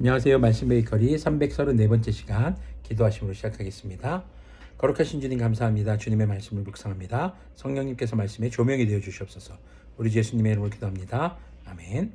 안녕하세요. 말씀 베이커리 334번째 시간 기도하심으로 시작하겠습니다. 거룩하신 주님 감사합니다. 주님의 말씀을 묵상합니다. 성령님께서 말씀에 조명이 되어 주시옵소서. 우리 주 예수님의 이름으로 기도합니다. 아멘.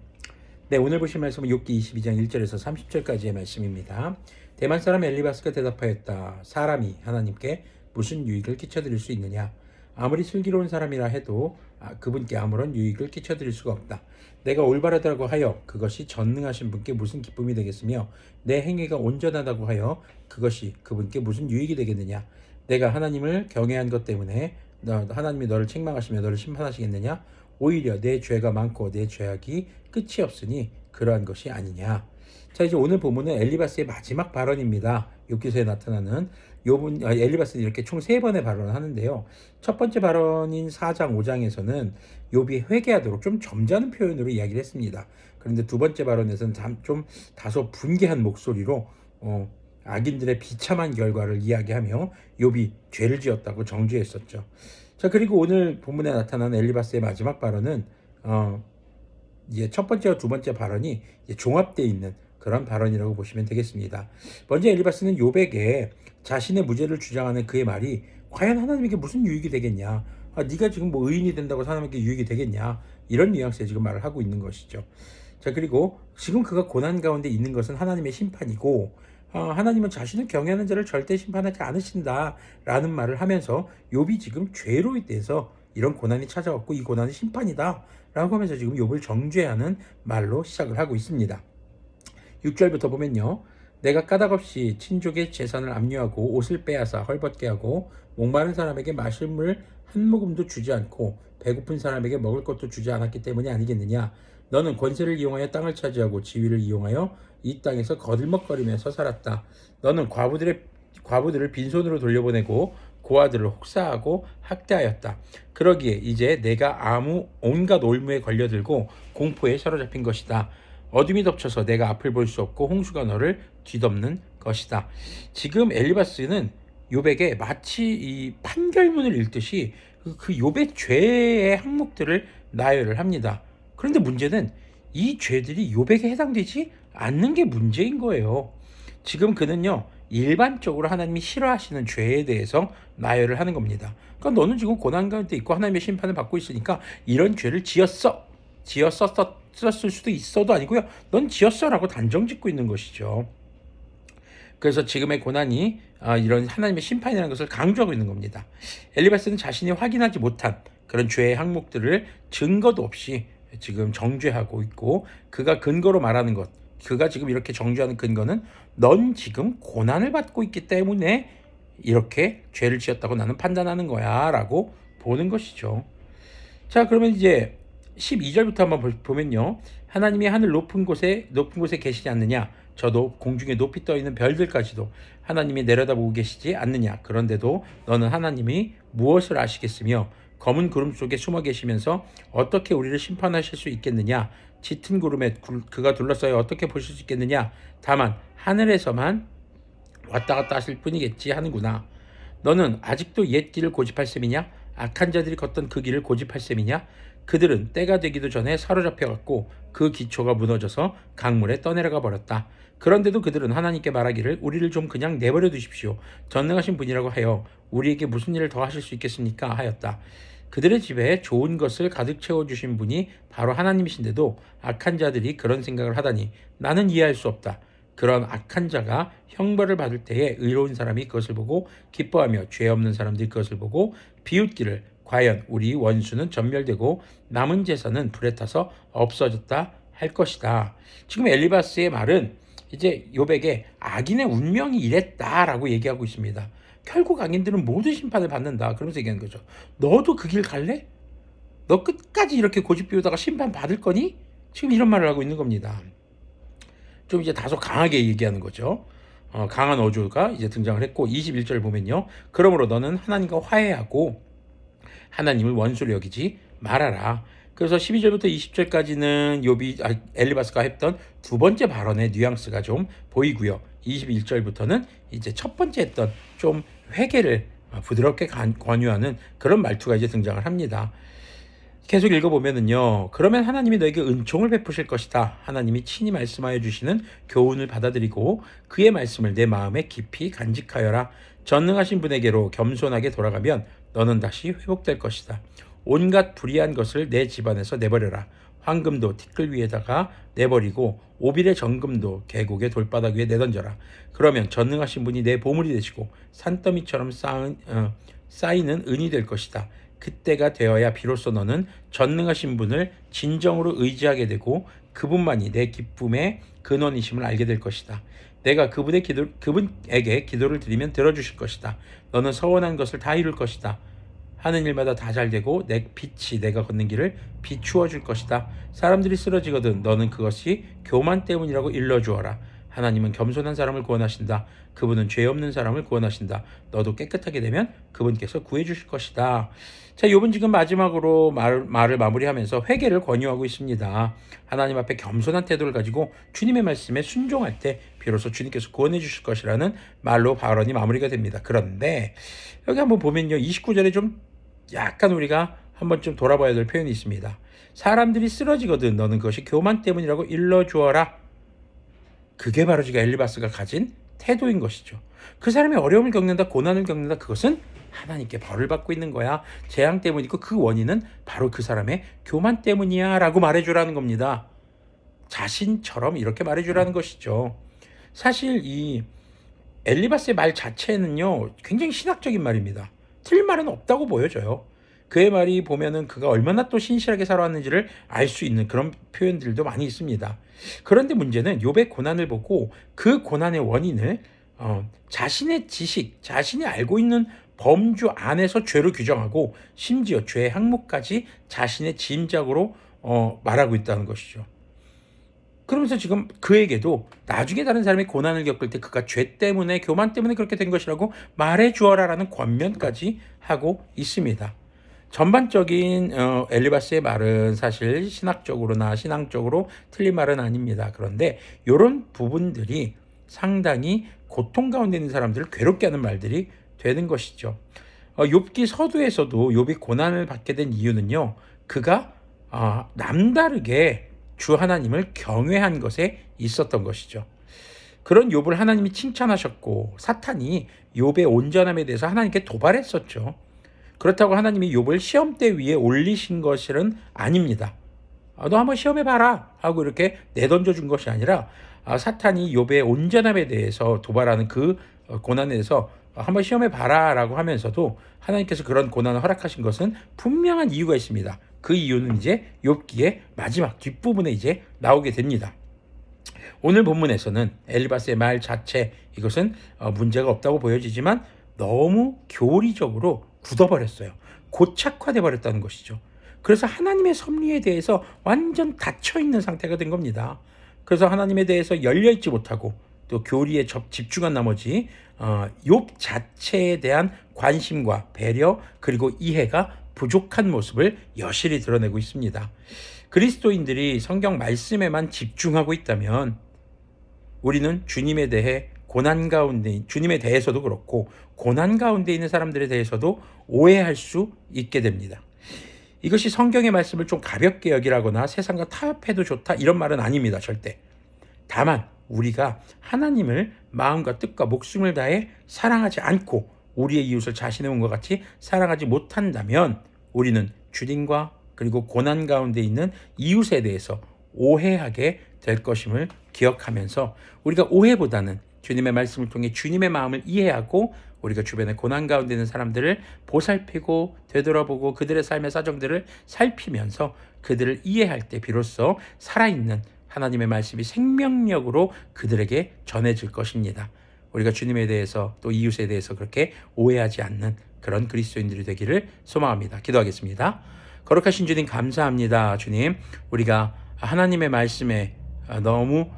네, 오늘 보실 말씀은 욥기 22장 1절에서 30절까지의 말씀입니다. 대만 사람 엘리바스가 대답하였다. 사람이 하나님께 무슨 유익을 끼쳐드릴 수 있느냐? 아무리 슬기로운 사람이라 해도 그분께 아무런 유익을 끼쳐드릴 수가 없다. 내가 올바르다고 하여 그것이 전능하신 분께 무슨 기쁨이 되겠으며 내 행위가 온전하다고 하여 그것이 그분께 무슨 유익이 되겠느냐? 내가 하나님을 경외한 것 때문에 하나님이 너를 책망하시며 너를 심판하시겠느냐? 오히려 내 죄가 많고 내 죄악이 끝이 없으니 그러한 것이 아니냐. 자, 이제 오늘 본문은 엘리바스의 마지막 발언입니다. 욥기서에 나타나는 엘리바스는 이렇게 총 3번의 발언을 하는데요. 첫 번째 발언인 4장 5장에서는 욥이 회개하도록 좀 점잖은 표현으로 이야기를 했습니다. 그런데 두 번째 발언에서는 좀 다소 분개한 목소리로 악인들의 비참한 결과를 이야기하며 욥이 죄를 지었다고 정죄했었죠. 자, 그리고 오늘 본문에 나타난 엘리바스의 마지막 발언은 이제 첫 번째와 두 번째 발언이 종합되어 있는 그런 발언이라고 보시면 되겠습니다. 먼저 엘리바스는 욥에게 자신의 무죄를 주장하는 그의 말이 과연 하나님에게 무슨 유익이 되겠냐? 네가 지금 뭐 의인이 된다고 하나님께 유익이 되겠냐? 이런 뉘앙스에 지금 말을 하고 있는 것이죠. 자, 그리고 지금 그가 고난 가운데 있는 것은 하나님의 심판이고 하나님은 자신을 경외하는 자를 절대 심판하지 않으신다라는 말을 하면서 욥이 지금 죄로 인해서 이런 고난이 찾아왔고 이 고난은 심판이다 라고 하면서 지금 욥을 정죄하는 말로 시작을 하고 있습니다. 6절부터 보면요. 내가 까닭없이 친족의 재산을 압류하고 옷을 빼앗아 헐벗게 하고 목마른 사람에게 마실 물 한 모금도 주지 않고 배고픈 사람에게 먹을 것도 주지 않았기 때문이 아니겠느냐. 너는 권세를 이용하여 땅을 차지하고 지위를 이용하여 이 땅에서 거들먹거리면서 살았다. 너는 과부들을 빈손으로 돌려보내고 고아들을 혹사하고 학대하였다. 그러기에 이제 내가 온갖 올무에 걸려들고 공포에 사로잡힌 것이다. 어둠이 덮쳐서 내가 앞을 볼 수 없고 홍수가 너를 뒤덮는 것이다. 지금 엘리바스는 욥에게 마치 이 판결문을 읽듯이 그 욥의 죄의 항목들을 나열을 합니다. 그런데 문제는 이 죄들이 욥에게 해당되지 않는 게 문제인 거예요. 지금 그는요, 일반적으로 하나님이 싫어하시는 죄에 대해서 나열을 하는 겁니다. 그러니까 너는 지금 고난 가운데 있고 하나님의 심판을 받고 있으니까 이런 죄를 지었었을 수도 있어도 아니고요. 넌 지었어라고 단정 짓고 있는 것이죠. 그래서 지금의 고난이 이런 하나님의 심판이라는 것을 강조하고 있는 겁니다. 엘리바스는 자신이 확인하지 못한 그런 죄의 항목들을 증거도 없이 지금 정죄하고 있고 그가 근거로 말하는 것, 그가 지금 이렇게 정죄하는 근거는 넌 지금 고난을 받고 있기 때문에 이렇게 죄를 지었다고 나는 판단하는 거야 라고 보는 것이죠. 자, 그러면 이제 12절부터 한번 보면요. 하나님이 하늘 높은 곳에 계시지 않느냐? 저도 공중에 높이 떠 있는 별들까지도 하나님이 내려다보고 계시지 않느냐? 그런데도 너는 하나님이 무엇을 아시겠으며 검은 구름 속에 숨어 계시면서 어떻게 우리를 심판하실 수 있겠느냐? 짙은 구름에 그가 둘러싸여 어떻게 보실 수 있겠느냐? 다만 하늘에서만 왔다 갔다 하실 뿐이겠지 하는구나. 너는 아직도 옛 길을 고집할 셈이냐? 악한 자들이 걷던 그 길을 고집할 셈이냐? 그들은 때가 되기도 전에 사로잡혀갔고 그 기초가 무너져서 강물에 떠내려가 버렸다. 그런데도 그들은 하나님께 말하기를 우리를 좀 그냥 내버려 두십시오. 전능하신 분이라고 하여 우리에게 무슨 일을 더 하실 수 있겠습니까? 하였다. 그들의 집에 좋은 것을 가득 채워주신 분이 바로 하나님이신데도 악한 자들이 그런 생각을 하다니 나는 이해할 수 없다. 그런 악한 자가 형벌을 받을 때에 의로운 사람이 그것을 보고 기뻐하며 죄 없는 사람들이 그것을 보고 비웃기를 과연 우리 원수는 전멸되고 남은 재산은 불에 타서 없어졌다 할 것이다. 지금 엘리바스의 말은 이제 욥에게 악인의 운명이 이랬다라고 얘기하고 있습니다. 결국 악인들은 모두 심판을 받는다. 그러면서 얘기하는 거죠. 너도 그 길 갈래? 너 끝까지 이렇게 고집 피우다가 심판 받을 거니? 지금 이런 말을 하고 있는 겁니다. 좀 이제 다소 강하게 얘기하는 거죠. 강한 어조가 이제 등장을 했고 21절 보면요. 그러므로 너는 하나님과 화해하고 하나님을 원수로 여기지 말아라. 그래서 12절부터 20절까지는 엘리바스가 했던 두 번째 발언의 뉘앙스가 좀 보이고요. 21절부터는 이제 첫 번째 했던 좀 회개를 부드럽게 권유하는 그런 말투가 이제 등장을 합니다. 계속 읽어보면은요. 그러면 하나님이 너에게 은총을 베푸실 것이다. 하나님이 친히 말씀하여 주시는 교훈을 받아들이고 그의 말씀을 내 마음에 깊이 간직하여라. 전능하신 분에게로 겸손하게 돌아가면 너는 다시 회복될 것이다. 온갖 불의한 것을 내 집안에서 내버려라. 황금도 티끌 위에다가 내버리고 오빌의 정금도 계곡의 돌바닥 위에 내던져라. 그러면 전능하신 분이 내 보물이 되시고 산더미처럼 쌓이는 은이 될 것이다. 그때가 되어야 비로소 너는 전능하신 분을 진정으로 의지하게 되고 그분만이 내 기쁨의 근원이심을 알게 될 것이다. 내가 그분에게 기도를 드리면 들어주실 것이다. 너는 서원한 것을 다 이룰 것이다. 하는 일마다 다 잘되고 내 빛이 내가 걷는 길을 비추어 줄 것이다. 사람들이 쓰러지거든 너는 그것이 교만 때문이라고 일러주어라. 하나님은 겸손한 사람을 구원하신다. 그분은 죄 없는 사람을 구원하신다. 너도 깨끗하게 되면 그분께서 구해주실 것이다. 자, 욥은 지금 마지막으로 말을 마무리하면서 회개를 권유하고 있습니다. 하나님 앞에 겸손한 태도를 가지고 주님의 말씀에 순종할 때 비로소 주님께서 구원해 주실 것이라는 말로 발언이 마무리가 됩니다. 그런데 여기 한번 보면요. 29절에 좀 약간 우리가 한번 좀 돌아봐야 될 표현이 있습니다. 사람들이 쓰러지거든 너는 그것이 교만 때문이라고 일러주어라. 그게 바로 지금 엘리바스가 가진 태도인 것이죠. 그 사람이 어려움을 겪는다, 고난을 겪는다, 그것은 하나님께 벌을 받고 있는 거야. 재앙 때문이고 그 원인은 바로 그 사람의 교만 때문이야 라고 말해주라는 겁니다. 자신처럼 이렇게 말해주라는 것이죠. 사실 이 엘리바스의 말 자체는요 굉장히 신학적인 말입니다. 틀린 말은 없다고 보여져요. 그의 말이 보면은 그가 얼마나 또 신실하게 살아왔는지를 알 수 있는 그런 표현들도 많이 있습니다. 그런데 문제는 욥의 고난을 보고 그 고난의 원인을 자신의 지식, 자신이 알고 있는 범주 안에서 죄로 규정하고 심지어 죄의 항목까지 자신의 짐작으로 말하고 있다는 것이죠. 그러면서 지금 그에게도 나중에 다른 사람이 고난을 겪을 때 그가 죄 때문에 교만 때문에 그렇게 된 것이라고 말해 주어라라는 권면까지 하고 있습니다. 전반적인 엘리바스의 말은 사실 신학적으로나 신앙적으로 틀린 말은 아닙니다. 그런데 이런 부분들이 상당히 고통 가운데 있는 사람들을 괴롭게 하는 말들이 되는 것이죠. 욥기 서두에서도 욥이 고난을 받게 된 이유는요. 그가 남다르게 주 하나님을 경외한 것에 있었던 것이죠. 그런 욥을 하나님이 칭찬하셨고 사탄이 욥의 온전함에 대해서 하나님께 도발했었죠. 그렇다고 하나님이 욥을 시험대 위에 올리신 것은 아닙니다. 너 한번 시험해봐라 하고 이렇게 내던져 준 것이 아니라 사탄이 욥의 온전함에 대해서 도발하는 그 고난에 대해서 한번 시험해봐라 라고 하면서도 하나님께서 그런 고난을 허락하신 것은 분명한 이유가 있습니다. 그 이유는 이제 욥기의 마지막 뒷부분에 이제 나오게 됩니다. 오늘 본문에서는 엘리바스의 말 자체 이것은 문제가 없다고 보여지지만 너무 교리적으로 굳어버렸어요. 고착화돼 버렸다는 것이죠. 그래서 하나님의 섭리에 대해서 완전 닫혀있는 상태가 된 겁니다. 그래서 하나님에 대해서 열려있지 못하고 또 교리에 집중한 나머지 욥 자체에 대한 관심과 배려 그리고 이해가 부족한 모습을 여실히 드러내고 있습니다. 그리스도인들이 성경 말씀에만 집중하고 있다면 우리는 주님에 대해 고난 가운데 주님에 대해서도 그렇고 고난 가운데 있는 사람들에 대해서도 오해할 수 있게 됩니다. 이것이 성경의 말씀을 좀 가볍게 여기라거나 세상과 타협해도 좋다 이런 말은 아닙니다. 절대. 다만 우리가 하나님을 마음과 뜻과 목숨을 다해 사랑하지 않고 우리의 이웃을 자신의 몸과 같이 사랑하지 못한다면 우리는 주님과 그리고 고난 가운데 있는 이웃에 대해서 오해하게 될 것임을 기억하면서 우리가 오해보다는 주님의 말씀을 통해 주님의 마음을 이해하고 우리가 주변의 고난 가운데 있는 사람들을 보살피고 되돌아보고 그들의 삶의 사정들을 살피면서 그들을 이해할 때 비로소 살아있는 하나님의 말씀이 생명력으로 그들에게 전해질 것입니다. 우리가 주님에 대해서 또 이웃에 대해서 그렇게 오해하지 않는 그런 그리스도인들이 되기를 소망합니다. 기도하겠습니다. 거룩하신 주님 감사합니다. 주님, 우리가 하나님의 말씀에 너무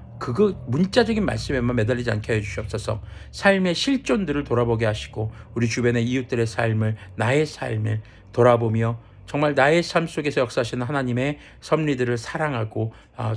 문자적인 말씀에만 매달리지 않게 해주시옵소서. 삶의 실존들을 돌아보게 하시고 우리 주변의 이웃들의 삶을 나의 삶을 돌아보며 정말 나의 삶 속에서 역사하시는 하나님의 섭리들을 사랑하고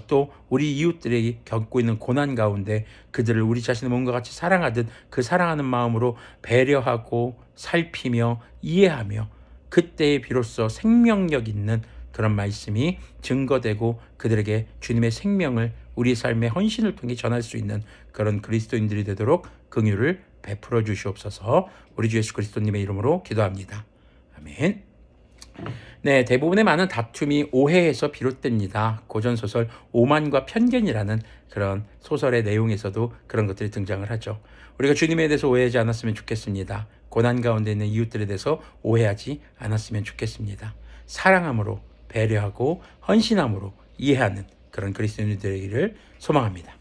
또 우리 이웃들이 겪고 있는 고난 가운데 그들을 우리 자신의 몸과 같이 사랑하듯 그 사랑하는 마음으로 배려하고 살피며 이해하며 그때에 비로소 생명력 있는 그런 말씀이 증거되고 그들에게 주님의 생명을 우리 삶의 헌신을 통해 전할 수 있는 그런 그리스도인들이 되도록 긍휼을 베풀어 주시옵소서. 우리 주 예수 그리스도님의 이름으로 기도합니다. 아멘. 네, 대부분의 많은 다툼이 오해에서 비롯됩니다. 고전소설 오만과 편견이라는 그런 소설의 내용에서도 그런 것들이 등장을 하죠. 우리가 주님에 대해서 오해하지 않았으면 좋겠습니다. 고난 가운데 있는 이웃들에 대해서 오해하지 않았으면 좋겠습니다. 사랑함으로, 배려하고 헌신함으로 이해하는 그런 그리스도인들이 되기를 소망합니다.